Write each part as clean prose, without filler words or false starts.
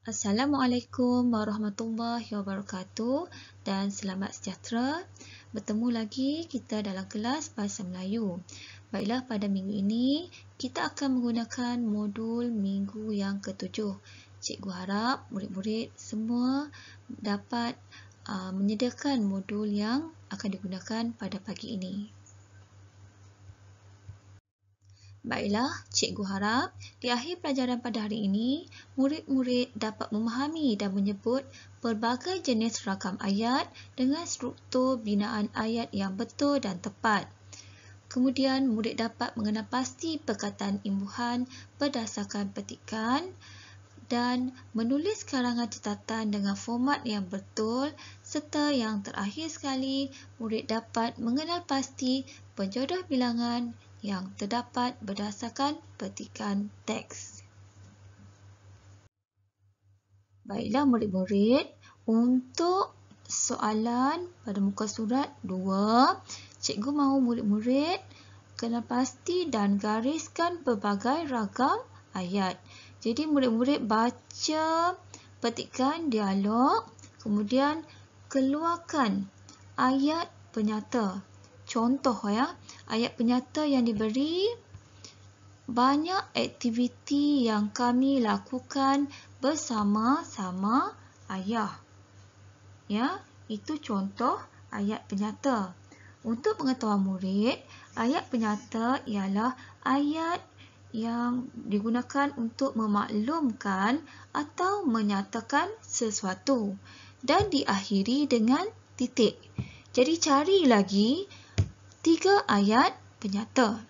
Assalamualaikum warahmatullahi wabarakatuh dan selamat sejahtera. Bertemu lagi kita dalam kelas Bahasa Melayu. Baiklah, pada minggu ini kita akan menggunakan modul minggu yang ke-7. Cikgu harap murid-murid semua dapat menyediakan modul yang akan digunakan pada pagi ini. Baiklah, cikgu harap di akhir pelajaran pada hari ini, murid-murid dapat memahami dan menyebut pelbagai jenis ragam ayat dengan struktur binaan ayat yang betul dan tepat. Kemudian, murid dapat mengenal pasti perkataan imbuhan berdasarkan petikan dan menulis karangan catatan dengan format yang betul serta yang terakhir sekali, murid dapat mengenal pasti penjodoh bilangan yang terdapat berdasarkan petikan teks. Baiklah murid-murid, untuk soalan pada muka surat 2, cikgu mahu murid-murid kenal pasti dan gariskan pelbagai ragam ayat. Jadi murid-murid baca petikan dialog, kemudian keluarkan ayat penyata. Contoh ayat penyata yang diberi, banyak aktiviti yang kami lakukan bersama-sama ayah. Ya, itu contoh ayat penyata. Untuk pengetahuan murid, ayat penyata ialah ayat yang digunakan untuk memaklumkan atau menyatakan sesuatu dan diakhiri dengan titik. Jadi cari lagi 3 ayat penyata.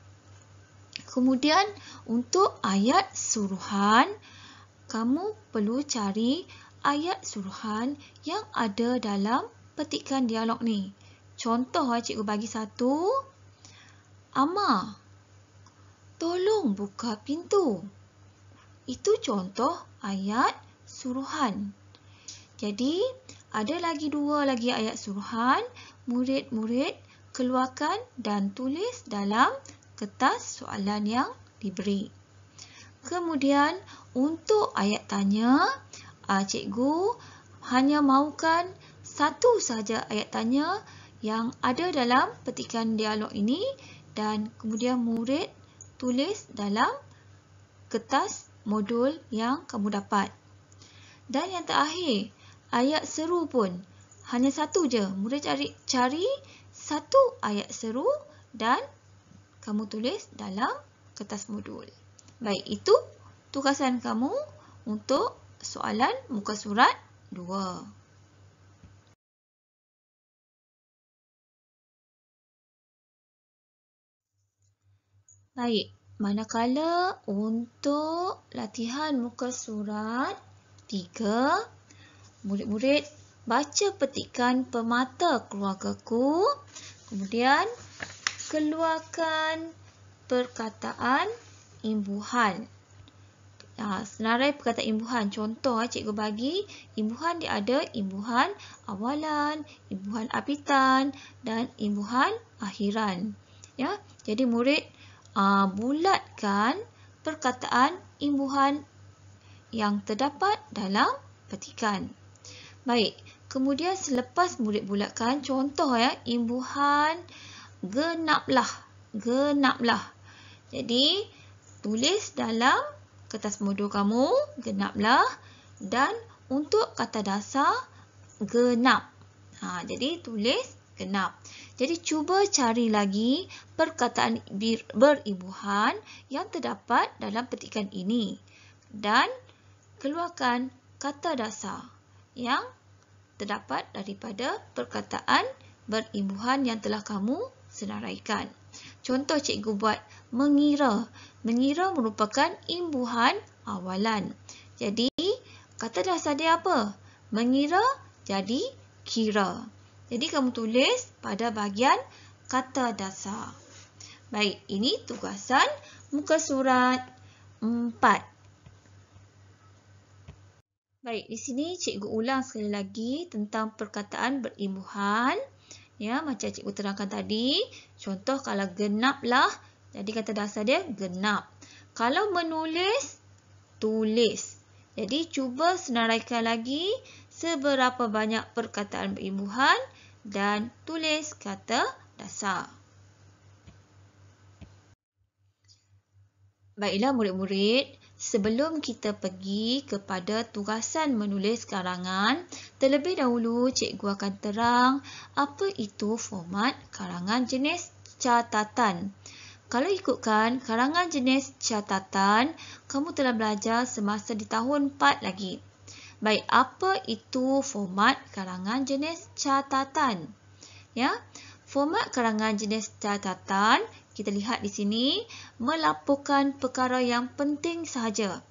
Kemudian untuk ayat suruhan, kamu perlu cari ayat suruhan yang ada dalam petikan dialog ni. Contoh cikgu bagi satu. Amar, tolong buka pintu. Itu contoh ayat suruhan. Jadi ada lagi 2 lagi ayat suruhan. Murid-murid keluarkan dan tulis dalam kertas soalan yang diberi. Kemudian untuk ayat tanya, cikgu hanya mahukan satu saja ayat tanya yang ada dalam petikan dialog ini dan kemudian murid tulis dalam kertas modul yang kamu dapat. Dan yang terakhir, ayat seru pun hanya satu je. Murid cari satu ayat seru dan kamu tulis dalam kertas modul. Baik, itu tugasan kamu untuk soalan muka surat 2. Baik, manakala untuk latihan muka surat 3, murid-murid baca petikan pemata keluargaku, kemudian keluarkan perkataan imbuhan. Senarai perkataan imbuhan. Contoh cikgu bagi, imbuhan dia ada imbuhan awalan, imbuhan apitan dan imbuhan akhiran. Ya, jadi murid bulatkan perkataan imbuhan yang terdapat dalam petikan. Baik, kemudian selepas murid bulatkan, contoh imbuhan genaplah. Jadi, tulis dalam kertas modul kamu, genaplah. Dan untuk kata dasar, genap. Jadi, tulis genap. Jadi, cuba cari lagi perkataan berimbuhan yang terdapat dalam petikan ini. Dan keluarkan kata dasar yang terdapat daripada perkataan berimbuhan yang telah kamu senaraikan. Contoh cikgu buat mengira. Mengira merupakan imbuhan awalan. Jadi, kata dasar dia apa? Mengira jadi kira. Jadi, kamu tulis pada bahagian kata dasar. Baik, ini tugasan muka surat 4. Baik, di sini cikgu ulang sekali lagi tentang perkataan berimbuhan. Ya, macam cikgu terangkan tadi. Contoh kalau genaplah, jadi kata dasar dia genap. Kalau menulis, tulis. Jadi cuba senaraikan lagi seberapa banyak perkataan berimbuhan dan tulis kata dasar. Baiklah murid-murid, sebelum kita pergi kepada tugasan menulis karangan, terlebih dahulu cikgu akan terang apa itu format karangan jenis catatan. Kalau ikutkan karangan jenis catatan, kamu telah belajar semasa di tahun 4 lagi. Baik, apa itu format karangan jenis catatan? Ya, format karangan jenis catatan, kita lihat di sini, melaporkan perkara yang penting sahaja.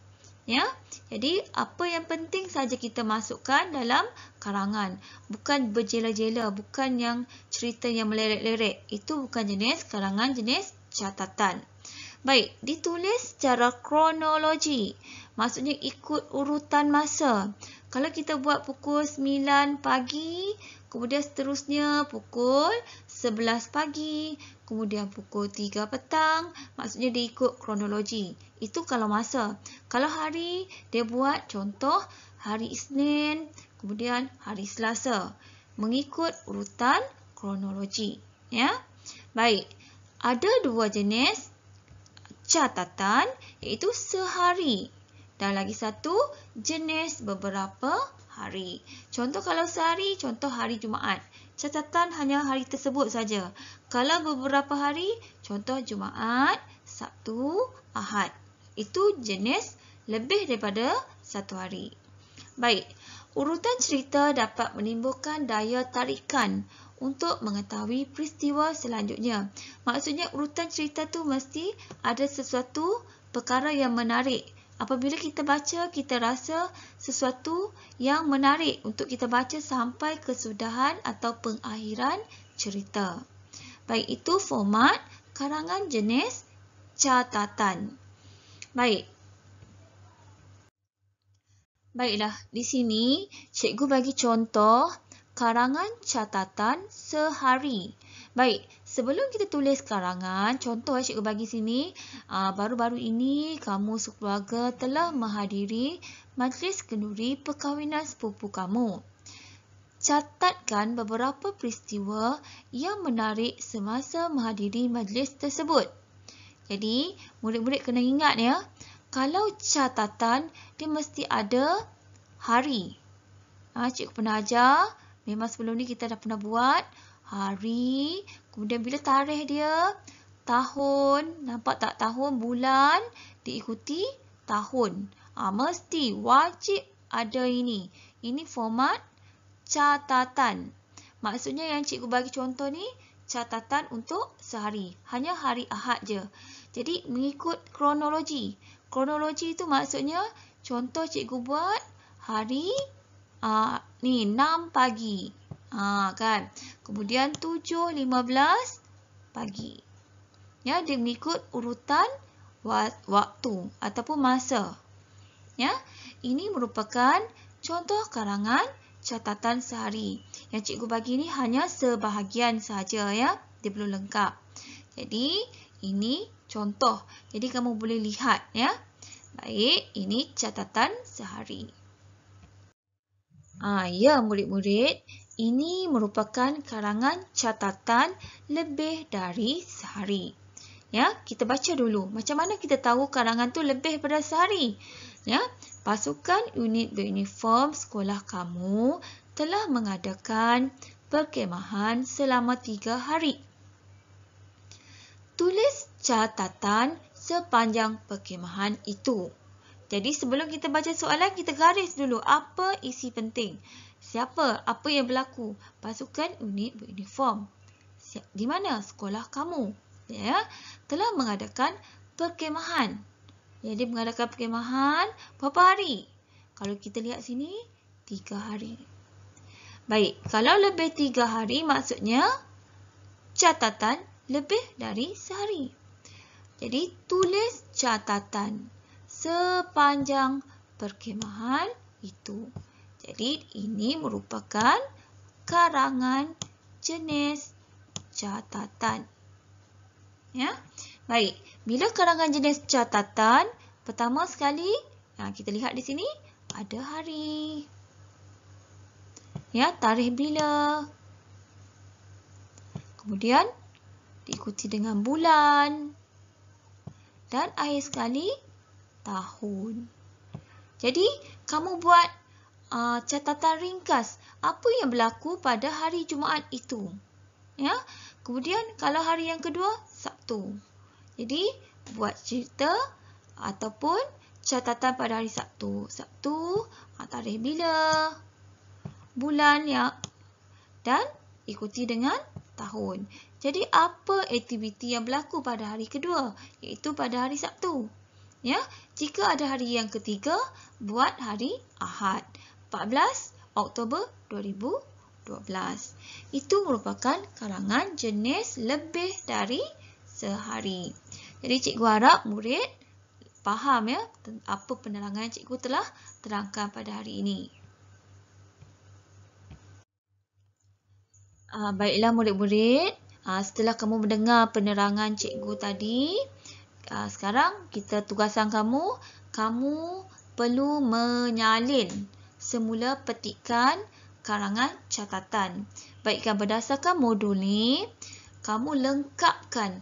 Ya, jadi apa yang penting saja kita masukkan dalam karangan. Bukan berjela-jela, bukan yang cerita yang meleret-leret. Itu bukan jenis karangan jenis catatan. Baik, ditulis secara kronologi. Maksudnya ikut urutan masa. Kalau kita buat pukul 9 pagi, kemudian seterusnya pukul 11 pagi, kemudian pukul 3 petang, maksudnya dia ikut kronologi. Itu kalau masa. Kalau hari, dia buat contoh hari Isnin, kemudian hari Selasa. Mengikut urutan kronologi. Ya. Baik, ada dua jenis catatan, iaitu sehari. Dan lagi satu, jenis beberapa hari. Contoh kalau sehari, contoh hari Jumaat. Catatan hanya hari tersebut saja. Kalau beberapa hari, contoh Jumaat, Sabtu, Ahad. Itu jenis lebih daripada satu hari. Baik, urutan cerita dapat menimbulkan daya tarikan untuk mengetahui peristiwa selanjutnya. Maksudnya urutan cerita tu mesti ada sesuatu perkara yang menarik. Apabila kita baca, kita rasa sesuatu yang menarik untuk kita baca sampai kesudahan atau pengakhiran cerita. Baik, itu format karangan jenis catatan. Baiklah, di sini cikgu bagi contoh karangan catatan sehari. Baik, sebelum kita tulis karangan, contoh cikgu bagi sini, baru-baru ini kamu sekeluarga telah menghadiri majlis kenduri perkahwinan sepupu kamu. Catatkan beberapa peristiwa yang menarik semasa menghadiri majlis tersebut. Jadi, murid-murid kena ingat ya, kalau catatan, dia mesti ada hari. Cikgu pernah ajar, memang sebelum ni kita dah pernah buat hari, kemudian bila tarikh dia, tahun, nampak tak tahun, bulan, diikuti tahun. Mesti, wajib ada ini. Ini format catatan. Maksudnya yang cikgu bagi contoh ni, catatan untuk sehari. Hanya hari Ahad je. Jadi, mengikut kronologi. Kronologi itu maksudnya, contoh cikgu buat hari 6 pagi. Kan? Kemudian 7.15 pagi. Ya, dia mengikut urutan waktu ataupun masa. Ya, ini merupakan contoh karangan catatan sehari. Yang cikgu bagi ni hanya sebahagian saja ya. Dia belum lengkap. Jadi, ini contoh. Jadi, kamu boleh lihat ya. Baik, ini catatan sehari. Ya murid-murid, ini merupakan karangan catatan lebih dari sehari. Ya, kita baca dulu. Macam mana kita tahu karangan tu lebih daripada sehari? Ya, pasukan unit beruniform sekolah kamu telah mengadakan perkemahan selama 3 hari. Tulis catatan sepanjang perkemahan itu. Jadi sebelum kita baca soalan, kita garis dulu apa isi penting. Siapa? Apa yang berlaku? Pasukan unit beruniform. Di mana? Sekolah kamu. Ya, telah mengadakan perkemahan. Jadi mengadakan perkemahan berapa hari? Kalau kita lihat sini, 3 hari. Baik, kalau lebih 3 hari maksudnya catatan lebih dari sehari. Jadi tulis catatan sepanjang perkemahan itu. Jadi ini merupakan karangan jenis catatan. Ya. Baik, bila karangan jenis catatan, pertama sekali kita lihat di sini ada hari. Ya, tarikh bila. Kemudian diikuti dengan bulan. Dan akhir sekali, tahun. Jadi, kamu buat catatan ringkas apa yang berlaku pada hari Jumaat itu. Ya. Kemudian, kalau hari yang kedua, Sabtu. Jadi, buat cerita ataupun catatan pada hari Sabtu. Sabtu, tarikh bila, bulan ya, dan ikuti dengan tahun. Jadi, apa aktiviti yang berlaku pada hari kedua? Iaitu pada hari Sabtu. Ya, jika ada hari yang ketiga, buat hari Ahad. 14 Oktober 2012. Itu merupakan karangan jenis lebih dari sehari. Jadi, cikgu harap murid faham ya apa penerangan cikgu telah terangkan pada hari ini. Baiklah murid-murid, setelah kamu mendengar penerangan cikgu tadi, sekarang kita tugasan kamu perlu menyalin semula petikan karangan catatan. Baikkan berdasarkan modul ni, kamu lengkapkan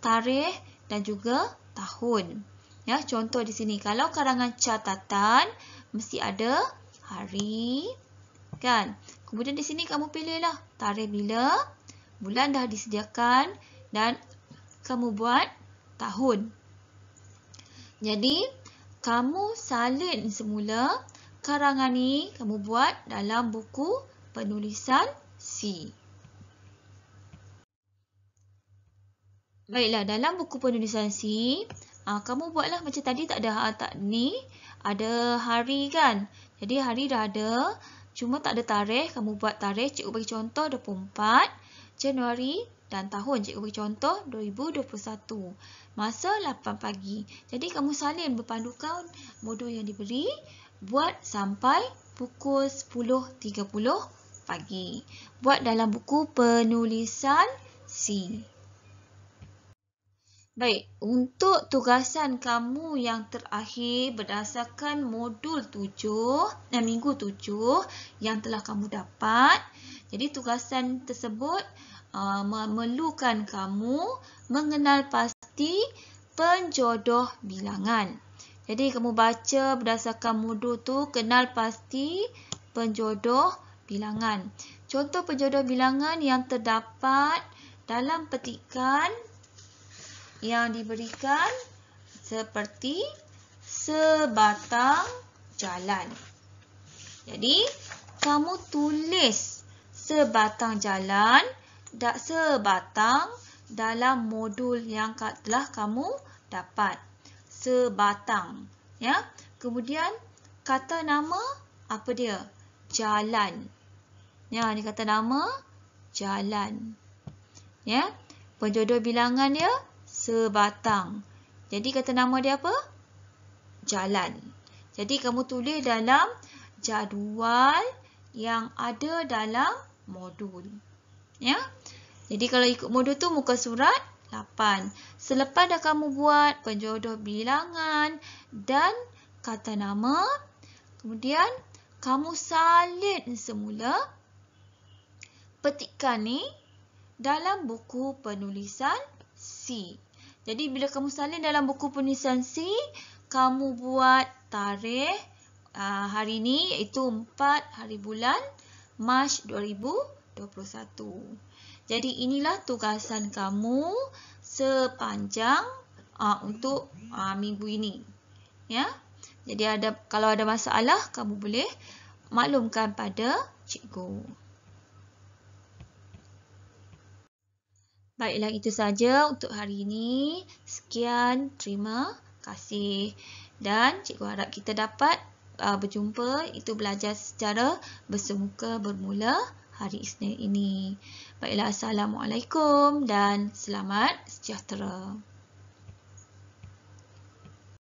tarikh dan juga tahun. Ya, contoh di sini, kalau karangan catatan mesti ada hari, kan? Kemudian di sini kamu pilihlah tarikh bila, bulan dah disediakan dan kamu buat tahun. Jadi, kamu salin semula karangan ni kamu buat dalam buku penulisan C. Baiklah, dalam buku penulisan C, kamu buatlah macam tadi tak ada hari kan. Jadi hari dah ada, cuma tak ada tarikh. Kamu buat tarikh, cikgu bagi contoh 24 Januari dan tahun cikgu bagi contoh 2021. Masa 8 pagi. Jadi kamu salin berpandukan modul yang diberi, buat sampai pukul 10.30 pagi. Buat dalam buku penulisan C. Baik, untuk tugasan kamu yang terakhir berdasarkan modul 7 dan minggu 7 yang telah kamu dapat. Jadi tugasan tersebut memerlukan kamu mengenal pasti penjodoh bilangan. Jadi kamu baca berdasarkan modul tu, kenal pasti penjodoh bilangan. Contoh penjodoh bilangan yang terdapat dalam petikan yang diberikan seperti sebatang jalan. Jadi, kamu tulis sebatang jalan dan sebatang dalam modul yang telah kamu dapat. Sebatang. Ya. Kemudian, kata nama apa dia? Jalan. Ya, ni kata nama jalan. Ya. Penjodoh bilangan dia sebatang. Jadi kata nama dia apa? Jalan. Jadi kamu tulis dalam jadual yang ada dalam modul. Ya. Jadi kalau ikut modul tu muka surat 8. Selepas dah kamu buat penjodoh bilangan dan kata nama, kemudian kamu salin semula petikan ni dalam buku penulisan C. Jadi bila kamu salin dalam buku penulisan C, kamu buat tarikh hari ni iaitu 4 hari bulan Mac 2021. Jadi inilah tugasan kamu sepanjang untuk minggu ini. Ya. Jadi kalau ada masalah kamu boleh maklumkan pada cikgu. Baiklah, itu saja untuk hari ini. Sekian, terima kasih. Dan cikgu harap kita dapat berjumpa, itu belajar secara bersemuka bermula hari Isnin ini. Baiklah, Assalamualaikum dan selamat sejahtera.